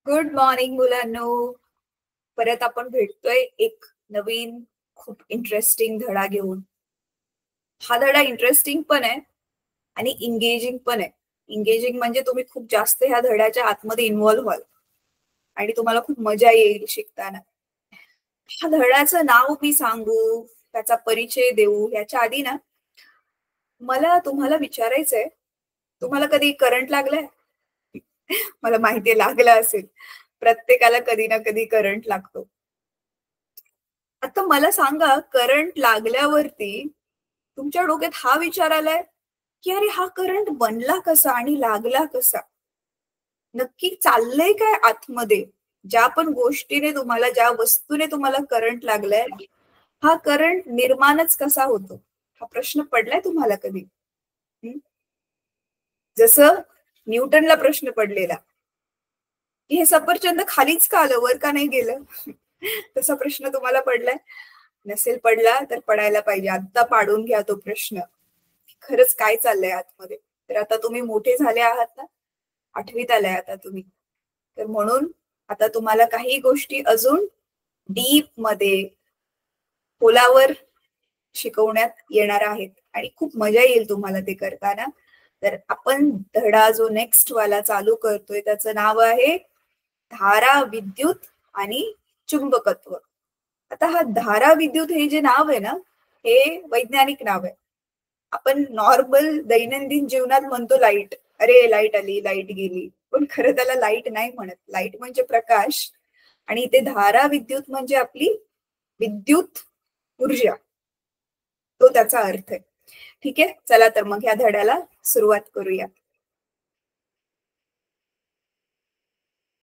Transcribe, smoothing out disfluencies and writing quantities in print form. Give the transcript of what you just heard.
Good morning मुलांनो. परत आपण भेटतोय एक नवीन खूप इंटरेस्टिंग धडा घेऊन. हा धडा इंटरेस्टिंग पण आहे आणि इंगेजिंग पण आहे. इंगेजिंग म्हणजे तुम्ही खूप जास्त ह्या धड्याच्या आतमध्ये इन्व्हॉल्व्ह व्हाल आणि तुम्हाला खूप मजा येईल शिकताना. ह्या धड्याचं नाव मी सांगू, त्याचा परिचय देऊ याच्या आधी ना मला तुम्हाला विचारायचंय, तुम्हाला कधी करंट लागलाय? मला माहितीये लागलं असेल. प्रत्येकाला कधी ना कधी करंट लागतो. आता मला सांगा, करंट लागल्यावरती तुमच्या डोक्यात हा विचार आलाय, की अरे हा करंट बनला कसा आणि लागला कसा? नक्की चाललंय काय आतमध्ये? ज्या पण गोष्टीने तुम्हाला, ज्या वस्तूने तुम्हाला करंट लागलाय, हा करंट निर्माणच कसा होतो? हा प्रश्न पडलाय तुम्हाला कधी? हं? जसं न्यूटनला प्रश्न पडलेला, की हे सफरचंद खालीच का आलं, वर का नाही गेलं? तसा प्रश्न तुम्हाला पडलाय? नसेल पडला तर पडायला पाहिजे. आत्ता पाडून घ्या तो प्रश्न. खरंच काय चाललंय आतमध्ये? तर आता तुम्ही मोठे झाले आहात ना, 8वीत आलाय आता तुम्ही. तर म्हणून आता तुम्हाला काही गोष्टी अजून डीप मध्ये खोलावर शिकवण्यात येणार आहेत आणि खूप मजा येईल तुम्हाला ते करताना. तर आपण धडा जो नेक्स्ट वाला चालू करतोय त्याचं नाव आहे धारा, विद्युत आणि चुंबकत्व. आता हा धारा विद्युत हे जे नाव आहे ना, हे वैज्ञानिक नाव आहे. आपण नॉर्मल दैनंदिन जीवनात म्हणतो लाईट, अरे लाईट आली, लाईट गेली, पण खरं त्याला लाईट नाही म्हणत. लाईट म्हणजे प्रकाश आणि इथे धारा विद्युत म्हणजे आपली विद्युत ऊर्जा, तो त्याचा अर्थ आहे. ठीक आहे, चला तर मग ह्या धड्याला सुरुवात करूया.